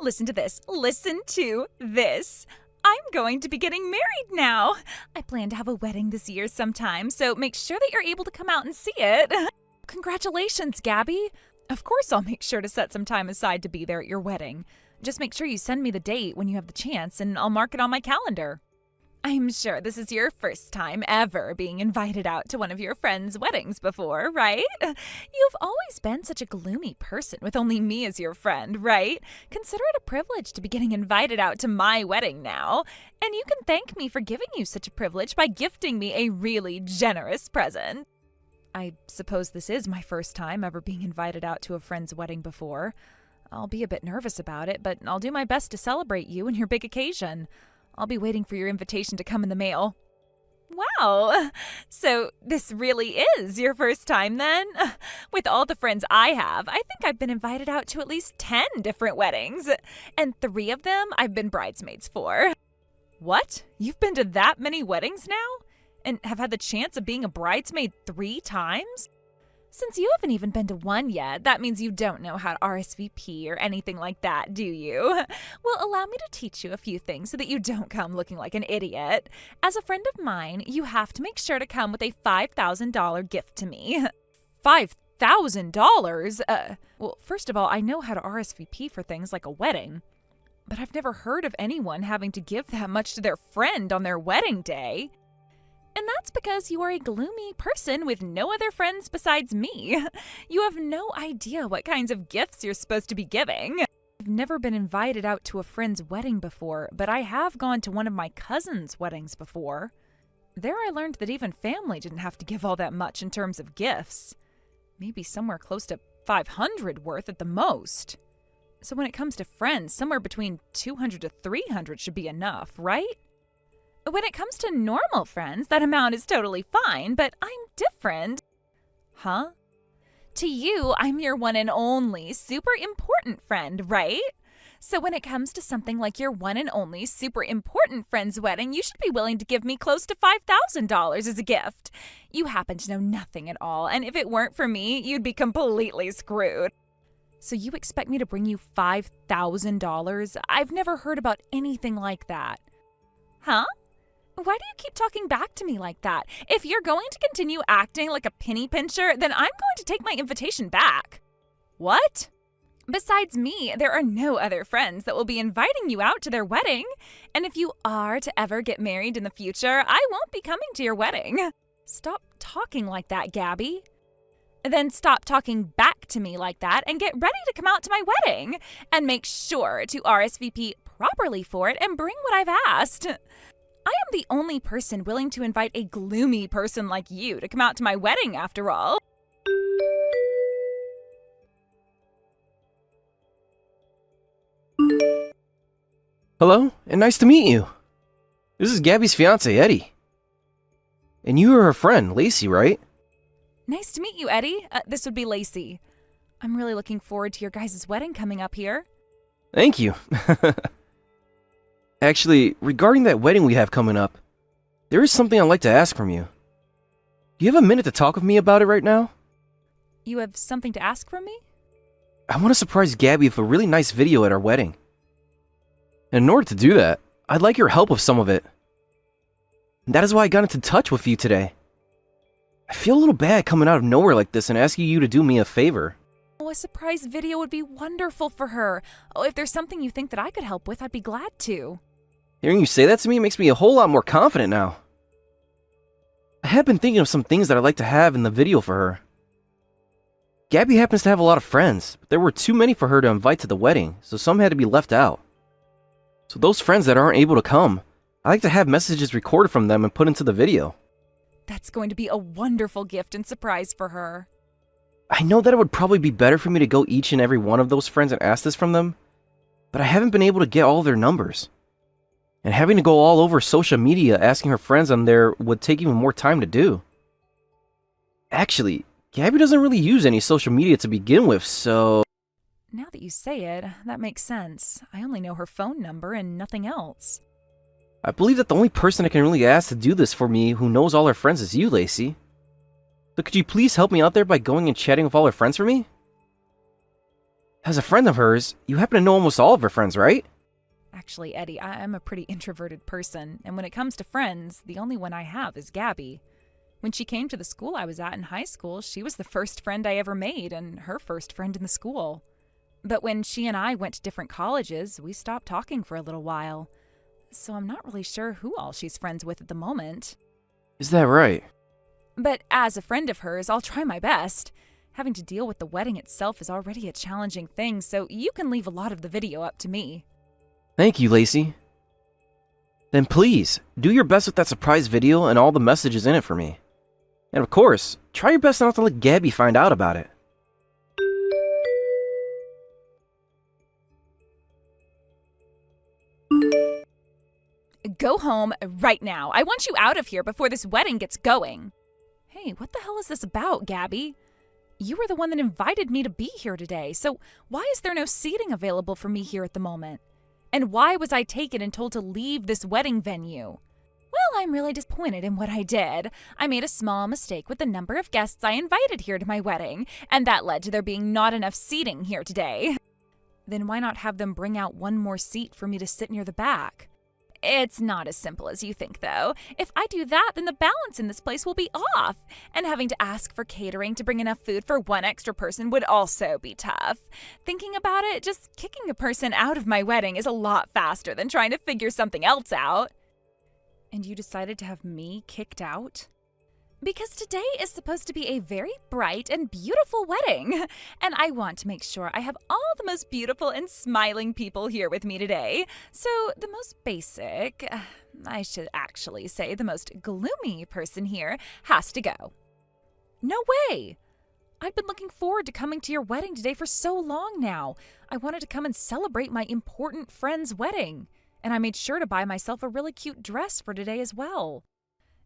Listen to this. Listen to this. I'm going to be getting married now. I plan to have a wedding this year sometime, so make sure that you're able to come out and see it. Congratulations, Gabby. Of course I'll make sure to set some time aside to be there at your wedding. Just make sure you send me the date when you have the chance, and I'll mark it on my calendar. I'm sure this is your first time ever being invited out to one of your friends' weddings before, right? You've always been such a gloomy person with only me as your friend, right? Consider it a privilege to be getting invited out to my wedding now. And you can thank me for giving you such a privilege by gifting me a really generous present. I suppose this is my first time ever being invited out to a friend's wedding before. I'll be a bit nervous about it, but I'll do my best to celebrate you and your big occasion. I'll be waiting for your invitation to come in the mail. Wow! So this really is your first time then? With all the friends I have, I think I've been invited out to at least 10 different weddings. And 3 of them I've been bridesmaids for. What? You've been to that many weddings now? And have had the chance of being a bridesmaid 3 times? Since you haven't even been to one yet, that means you don't know how to RSVP or anything like that, do you? Well, allow me to teach you a few things so that you don't come looking like an idiot. As a friend of mine, you have to make sure to come with a $5,000 gift to me. $5,000? Well, first of all, I know how to RSVP for things like a wedding, but I've never heard of anyone having to give that much to their friend on their wedding day. And that's because you are a gloomy person with no other friends besides me. You have no idea what kinds of gifts you're supposed to be giving. I've never been invited out to a friend's wedding before, but I have gone to one of my cousin's weddings before. There I learned that even family didn't have to give all that much in terms of gifts. Maybe somewhere close to $500 worth at the most. So when it comes to friends, somewhere between $200 to $300 should be enough, right? When it comes to normal friends, that amount is totally fine, but I'm different. Huh? To you, I'm your one and only super important friend, right? So when it comes to something like your one and only super important friend's wedding, you should be willing to give me close to $5,000 as a gift. You happen to know nothing at all, and if it weren't for me, you'd be completely screwed. So you expect me to bring you $5,000? I've never heard about anything like that. Huh? Why do you keep talking back to me like that? If you're going to continue acting like a penny pincher, then I'm going to take my invitation back. What? Besides me, there are no other friends that will be inviting you out to their wedding. And if you are to ever get married in the future, I won't be coming to your wedding. Stop talking like that, Gabby. Then stop talking back to me like that and get ready to come out to my wedding. And make sure to RSVP properly for it and bring what I've asked. I am the only person willing to invite a gloomy person like you to come out to my wedding, after all. Hello, and nice to meet you. This is Gabby's fiancé, Eddie. And you are her friend, Lacey, right? Nice to meet you, Eddie. This would be Lacey. I'm really looking forward to your guys' wedding coming up here. Thank you. Actually, regarding that wedding we have coming up, there is something I'd like to ask from you. Do you have a minute to talk with me about it right now? You have something to ask from me? I want to surprise Gabby with a really nice video at our wedding. And in order to do that, I'd like your help with some of it. And that is why I got into touch with you today. I feel a little bad coming out of nowhere like this and asking you to do me a favor. Oh, a surprise video would be wonderful for her. Oh, if there's something you think that I could help with, I'd be glad to. Hearing you say that to me makes me a whole lot more confident now. I have been thinking of some things that I'd like to have in the video for her. Gabby happens to have a lot of friends, but there were too many for her to invite to the wedding, so some had to be left out. So those friends that aren't able to come, I like to have messages recorded from them and put into the video. That's going to be a wonderful gift and surprise for her. I know that it would probably be better for me to go each and every one of those friends and ask this from them, but I haven't been able to get all their numbers. And having to go all over social media asking her friends on there would take even more time to do. Actually, Gabby doesn't really use any social media to begin with, so... Now that you say it, that makes sense. I only know her phone number and nothing else. I believe that the only person I can really ask to do this for me who knows all her friends is you, Lacey. So could you please help me out there by going and chatting with all her friends for me? As a friend of hers, you happen to know almost all of her friends, right? Actually, Eddie, I'm a pretty introverted person, and when it comes to friends, the only one I have is Gabby. When she came to the school I was at in high school, she was the first friend I ever made and her first friend in the school. But when she and I went to different colleges, we stopped talking for a little while. So I'm not really sure who all she's friends with at the moment. Is that right? But as a friend of hers, I'll try my best. Having to deal with the wedding itself is already a challenging thing, so you can leave a lot of the video up to me. Thank you, Lacey. Then please, do your best with that surprise video and all the messages in it for me. And of course, try your best not to let Gabby find out about it. Go home right now. I want you out of here before this wedding gets going. Hey, what the hell is this about, Gabby? You were the one that invited me to be here today, so why is there no seating available for me here at the moment? And why was I taken and told to leave this wedding venue? Well, I'm really disappointed in what I did. I made a small mistake with the number of guests I invited here to my wedding, and that led to there being not enough seating here today. Then why not have them bring out one more seat for me to sit near the back? It's not as simple as you think, though. If I do that, then the balance in this place will be off. And having to ask for catering to bring enough food for one extra person would also be tough. Thinking about it, just kicking a person out of my wedding is a lot faster than trying to figure something else out. And you decided to have me kicked out? Because today is supposed to be a very bright and beautiful wedding, and I want to make sure I have all the most beautiful and smiling people here with me today. So the most basic, I should actually say the most gloomy person here has to go. No way! I've been looking forward to coming to your wedding today for so long now. I wanted to come and celebrate my important friend's wedding, and I made sure to buy myself a really cute dress for today as well.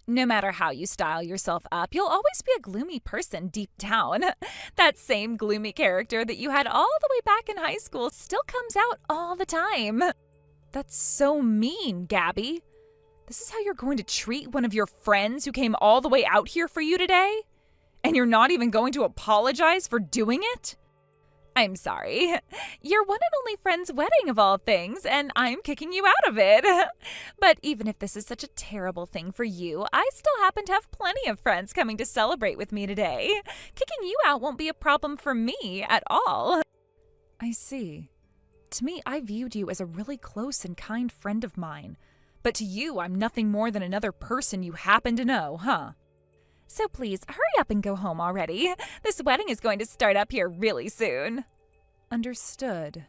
No matter how you style yourself up, you'll always be a gloomy person deep down. That same gloomy character that you had all the way back in high school still comes out all the time. That's so mean, Gabby. This is how you're going to treat one of your friends who came all the way out here for you today? And you're not even going to apologize for doing it? I'm sorry. Your one and only friend's wedding of all things, and I'm kicking you out of it. But even if this is such a terrible thing for you, I still happen to have plenty of friends coming to celebrate with me today. Kicking you out won't be a problem for me at all. I see. To me, I viewed you as a really close and kind friend of mine. But to you, I'm nothing more than another person you happen to know, huh? So please, hurry up and go home already. This wedding is going to start up here really soon. Understood.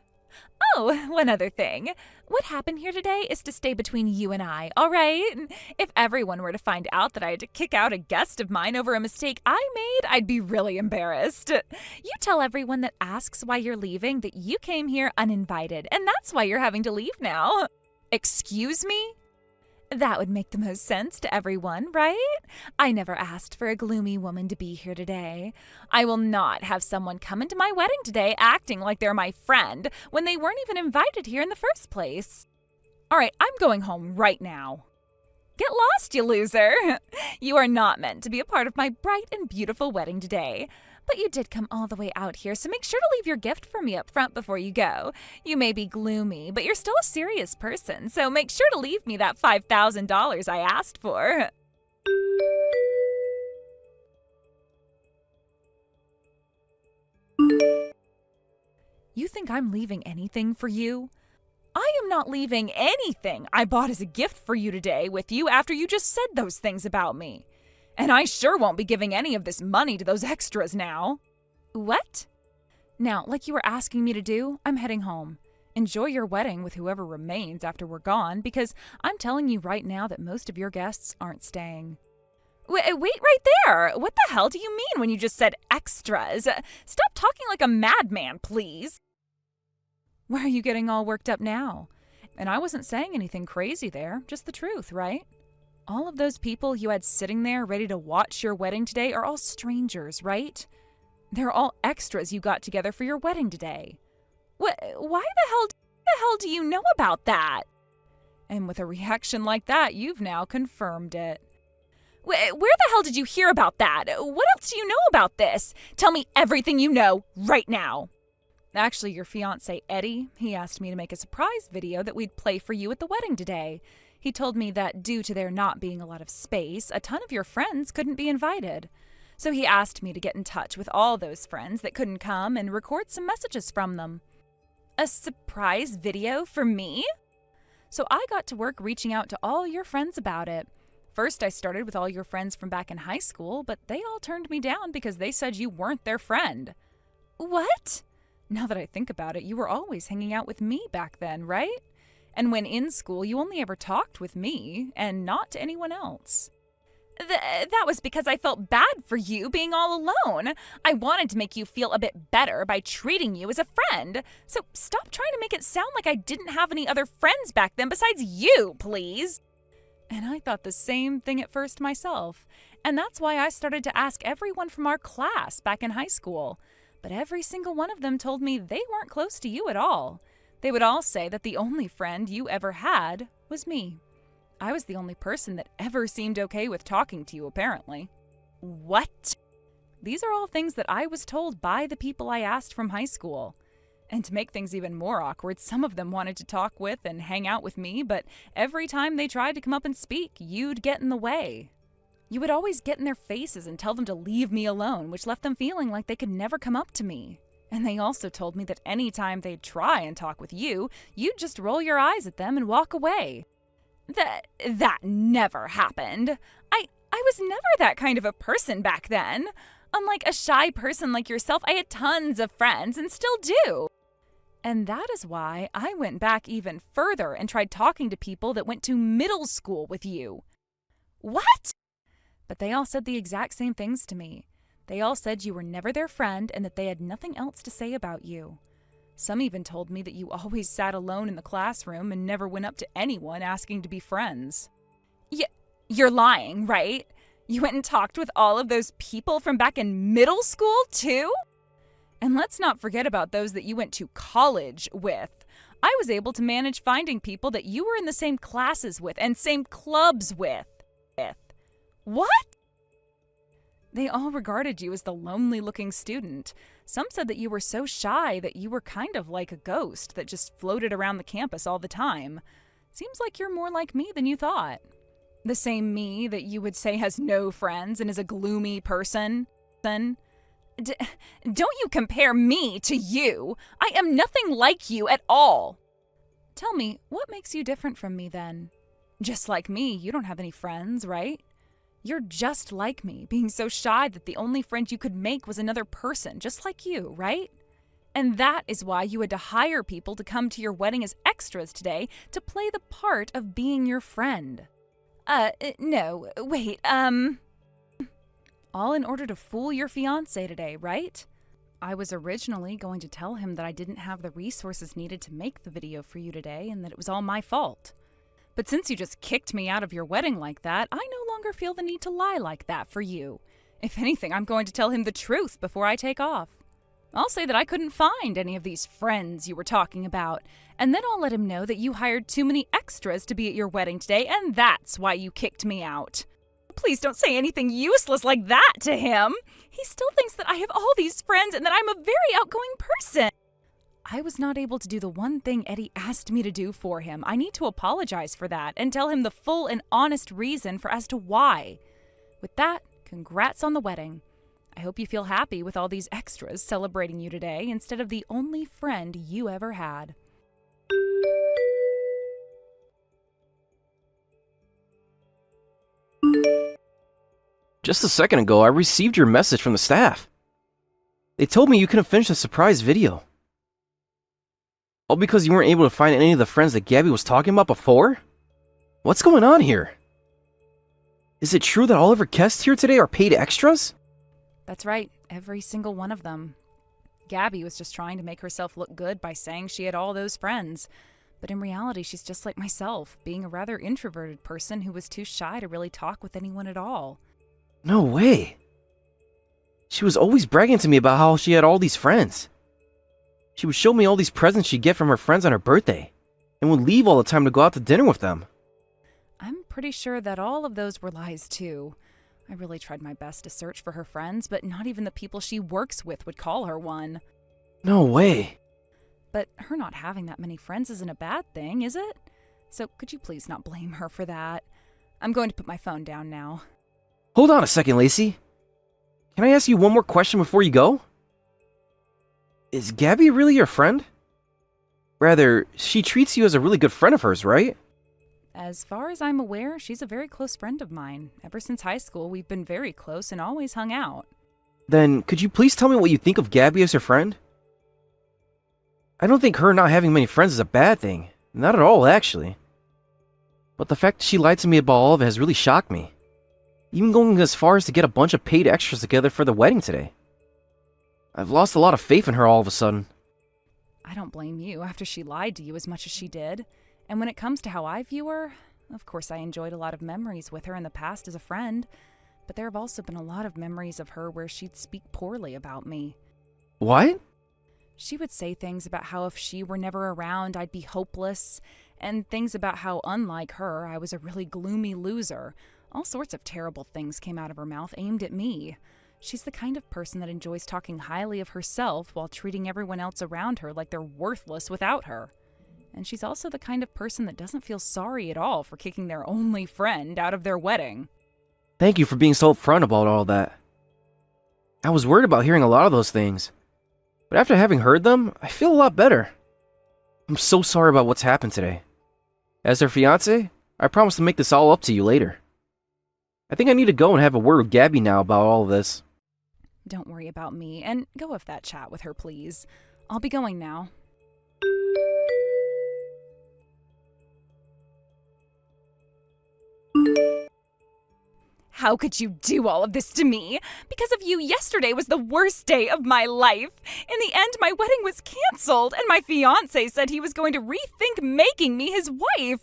Oh, one other thing. What happened here today is to stay between you and I, all right? If everyone were to find out that I had to kick out a guest of mine over a mistake I made, I'd be really embarrassed. You tell everyone that asks why you're leaving that you came here uninvited, and that's why you're having to leave now. Excuse me? That would make the most sense to everyone, right? I never asked for a gloomy woman to be here today. I will not have someone come into my wedding today acting like they're my friend when they weren't even invited here in the first place. All right, I'm going home right now. Get lost, you loser. You are not meant to be a part of my bright and beautiful wedding today. But you did come all the way out here, so make sure to leave your gift for me up front before you go. You may be gloomy, but you're still a serious person, so make sure to leave me that $5,000 I asked for. You think I'm leaving anything for you? I am not leaving anything I bought as a gift for you today with you after you just said those things about me. And I sure won't be giving any of this money to those extras now. What? Now, like you were asking me to do, I'm heading home. Enjoy your wedding with whoever remains after we're gone, because I'm telling you right now that most of your guests aren't staying. Wait right there! What the hell do you mean when you just said extras? Stop talking like a madman, please. Why are you getting all worked up now? And I wasn't saying anything crazy there, just the truth, right? All of those people you had sitting there ready to watch your wedding today are all strangers, right? They're all extras you got together for your wedding today. Why the hell do you know about that? And with a reaction like that, you've now confirmed it. Where the hell did you hear about that? What else do you know about this? Tell me everything you know right now. Actually, your fiancé, Eddie, he asked me to make a surprise video that we'd play for you at the wedding today. He told me that due to there not being a lot of space, a ton of your friends couldn't be invited. So he asked me to get in touch with all those friends that couldn't come and record some messages from them. A surprise video for me? So I got to work reaching out to all your friends about it. First, I started with all your friends from back in high school, but they all turned me down because they said you weren't their friend. What? Now that I think about it, you were always hanging out with me back then, right? And when in school, you only ever talked with me and not to anyone else. That was because I felt bad for you being all alone. I wanted to make you feel a bit better by treating you as a friend. So stop trying to make it sound like I didn't have any other friends back then besides you, please. And I thought the same thing at first myself. And that's why I started to ask everyone from our class back in high school. But every single one of them told me they weren't close to you at all. They would all say that the only friend you ever had was me. I was the only person that ever seemed okay with talking to you, apparently. What? These are all things that I was told by the people I asked from high school. And to make things even more awkward, some of them wanted to talk with and hang out with me, but every time they tried to come up and speak, you'd get in the way. You would always get in their faces and tell them to leave me alone, which left them feeling like they could never come up to me. And they also told me that any time they'd try and talk with you, you'd just roll your eyes at them and walk away. That never happened. I was never that kind of a person back then. Unlike a shy person like yourself, I had tons of friends and still do. And that is why I went back even further and tried talking to people that went to middle school with you. What? But they all said the exact same things to me. They all said you were never their friend and that they had nothing else to say about you. Some even told me that you always sat alone in the classroom and never went up to anyone asking to be friends. You're lying, right? You went and talked with all of those people from back in middle school, too? And let's not forget about those that you went to college with. I was able to manage finding people that you were in the same classes with and same clubs with. What? They all regarded you as the lonely-looking student. Some said that you were so shy that you were kind of like a ghost that just floated around the campus all the time. Seems like you're more like me than you thought. The same me that you would say has no friends and is a gloomy person. Don't you compare me to you. I am nothing like you at all. Tell me, what makes you different from me then? Just like me, you don't have any friends, right? You're just like me, being so shy that the only friend you could make was another person, just like you, right? And that is why you had to hire people to come to your wedding as extras today to play the part of being your friend. No, wait, all in order to fool your fiancé today, right? I was originally going to tell him that I didn't have the resources needed to make the video for you today and that it was all my fault. But since you just kicked me out of your wedding like that, I no longer feel the need to lie like that for you. If anything, I'm going to tell him the truth before I take off. I'll say that I couldn't find any of these friends you were talking about, and then I'll let him know that you hired too many extras to be at your wedding today, and that's why you kicked me out. Please don't say anything useless like that to him. He still thinks that I have all these friends and that I'm a very outgoing person. I was not able to do the one thing Eddie asked me to do for him. I need to apologize for that and tell him the full and honest reason for as to why. With that, congrats on the wedding. I hope you feel happy with all these extras celebrating you today instead of the only friend you ever had. Just a second ago, I received your message from the staff. They told me you couldn't finish the surprise video. All because you weren't able to find any of the friends that Gabby was talking about before? What's going on here? Is it true that all of her guests here today are paid extras? That's right, every single one of them. Gabby was just trying to make herself look good by saying she had all those friends. But in reality, she's just like myself, being a rather introverted person who was too shy to really talk with anyone at all. No way. She was always bragging to me about how she had all these friends. She would show me all these presents she'd get from her friends on her birthday, and would leave all the time to go out to dinner with them. I'm pretty sure that all of those were lies too. I really tried my best to search for her friends, but not even the people she works with would call her one. No way. but her not having that many friends isn't a bad thing, is it? So could you please not blame her for that? I'm going to put my phone down now. Hold on a second, Lacey. Can I ask you one more question before you go? Is Gabby really your friend? Rather, she treats you as a really good friend of hers, right? As far as I'm aware, she's a very close friend of mine. Ever since high school, we've been very close and always hung out. Then, could you please tell me what you think of Gabby as your friend? I don't think her not having many friends is a bad thing. Not at all, actually. But the fact that she lied to me about all of it has really shocked me. Even going as far as to get a bunch of paid extras together for the wedding today. I've lost a lot of faith in her all of a sudden. I don't blame you after she lied to you as much as she did. And when it comes to how I view her, of course I enjoyed a lot of memories with her in the past as a friend, but there have also been a lot of memories of her where she'd speak poorly about me. What? She would say things about how if she were never around, I'd be hopeless, and things about how, unlike her, I was a really gloomy loser. All sorts of terrible things came out of her mouth aimed at me. She's the kind of person that enjoys talking highly of herself while treating everyone else around her like they're worthless without her. And she's also the kind of person that doesn't feel sorry at all for kicking their only friend out of their wedding. Thank you for being so upfront about all that. I was worried about hearing a lot of those things. But after having heard them, I feel a lot better. I'm so sorry about what's happened today. As her fiancé, I promise to make this all up to you later. I think I need to go and have a word with Gabby now about all of this. Don't worry about me, and go have that chat with her, please. I'll be going now. How could you do all of this to me? Because of you, yesterday was the worst day of my life. In the end, my wedding was canceled, and my fiancé said he was going to rethink making me his wife.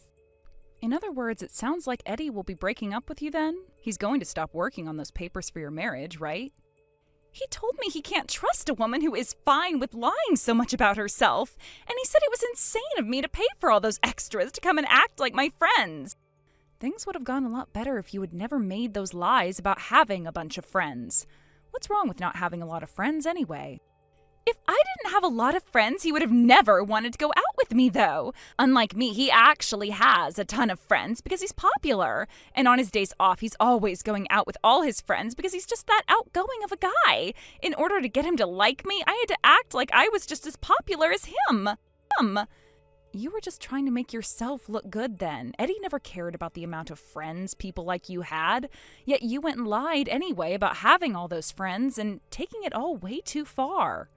In other words, it sounds like Eddie will be breaking up with you then? He's going to stop working on those papers for your marriage, right? He told me he can't trust a woman who is fine with lying so much about herself, and he said it was insane of me to pay for all those extras to come and act like my friends. Things would have gone a lot better if you had never made those lies about having a bunch of friends. What's wrong with not having a lot of friends anyway? If I didn't have a lot of friends, he would have never wanted to go out with me, though. Unlike me, he actually has a ton of friends because he's popular. And on his days off, he's always going out with all his friends because he's just that outgoing of a guy. In order to get him to like me, I had to act like I was just as popular as him. You were just trying to make yourself look good then. Eddie never cared about the amount of friends people like you had. Yet you went and lied anyway about having all those friends and taking it all way too far.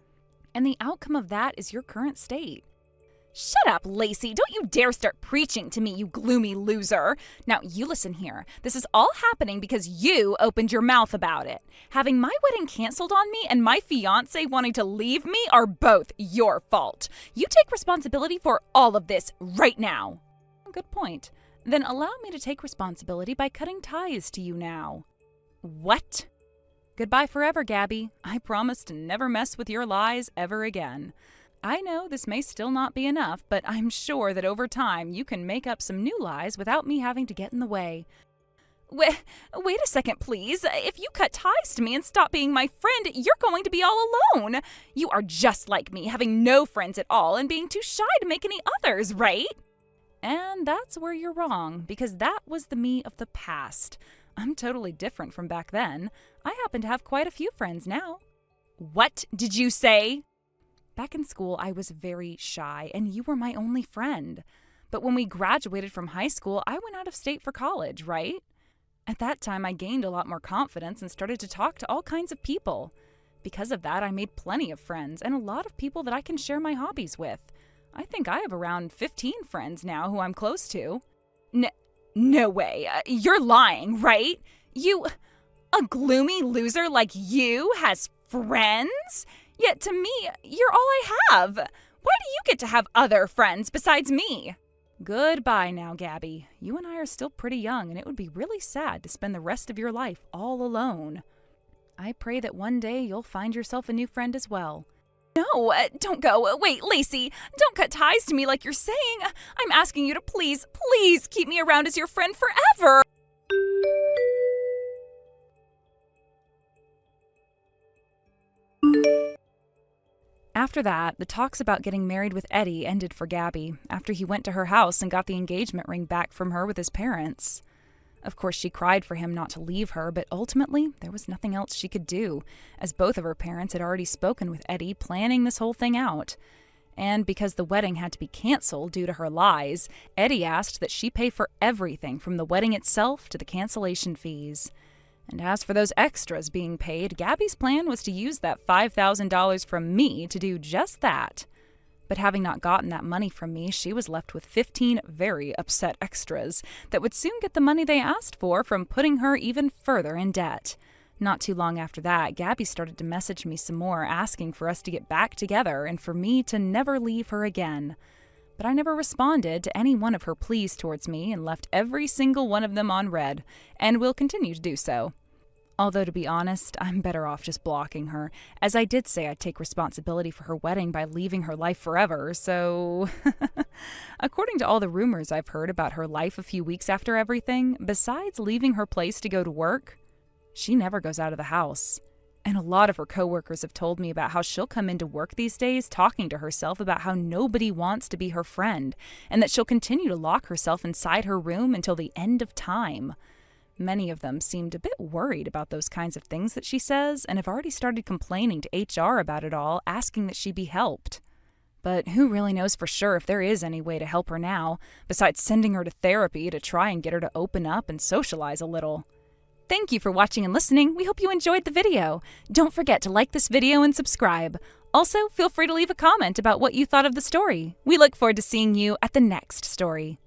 And the outcome of that is your current state. Shut up, Lacey. Don't you dare start preaching to me, you gloomy loser. Now, you listen here. This is all happening because you opened your mouth about it. Having my wedding canceled on me and my fiancé wanting to leave me are both your fault. You take responsibility for all of this right now. Good point. Then allow me to take responsibility by cutting ties to you now. What? Goodbye forever, Gabby. I promise to never mess with your lies ever again. I know this may still not be enough, but I'm sure that over time you can make up some new lies without me having to get in the way. Wait a second, please. If you cut ties to me and stop being my friend, you're going to be all alone. You are just like me, having no friends at all and being too shy to make any others, right? And that's where you're wrong, because that was the me of the past. I'm totally different from back then. I happen to have quite a few friends now. What did you say? Back in school, I was very shy, and you were my only friend. But when we graduated from high school, I went out of state for college, right? At that time, I gained a lot more confidence and started to talk to all kinds of people. Because of that, I made plenty of friends and a lot of people that I can share my hobbies with. I think I have around 15 friends now who I'm close to. No way. You're lying, right? A gloomy loser like you has friends? Yet to me, you're all I have. Why do you get to have other friends besides me? Goodbye now, Gabby. You and I are still pretty young, and it would be really sad to spend the rest of your life all alone. I pray that one day you'll find yourself a new friend as well. No, don't go. Wait, Lacey, don't cut ties to me like you're saying. I'm asking you to please keep me around as your friend forever. After that, the talks about getting married with Eddie ended for Gabby after he went to her house and got the engagement ring back from her with his parents. Of course, she cried for him not to leave her, but ultimately, there was nothing else she could do, as both of her parents had already spoken with Eddie, planning this whole thing out. And because the wedding had to be canceled due to her lies, Eddie asked that she pay for everything from the wedding itself to the cancellation fees. And as for those extras being paid, Gabby's plan was to use that $5,000 from me to do just that. But having not gotten that money from me, she was left with 15 very upset extras that would soon get the money they asked for from putting her even further in debt. Not too long after that, Gabby started to message me some more, asking for us to get back together and for me to never leave her again. But I never responded to any one of her pleas towards me and left every single one of them on read, and will continue to do so. Although, to be honest, I'm better off just blocking her, as I did say I'd take responsibility for her wedding by leaving her life forever, so... According to all the rumors I've heard about her life a few weeks after everything, besides leaving her place to go to work, she never goes out of the house. And a lot of her coworkers have told me about how she'll come into work these days talking to herself about how nobody wants to be her friend, and that she'll continue to lock herself inside her room until the end of time. Many of them seemed a bit worried about those kinds of things that she says and have already started complaining to HR about it all, asking that she be helped. But who really knows for sure if there is any way to help her now, besides sending her to therapy to try and get her to open up and socialize a little. Thank you for watching and listening. We hope you enjoyed the video. Don't forget to like this video and subscribe. Also, feel free to leave a comment about what you thought of the story. We look forward to seeing you at the next story.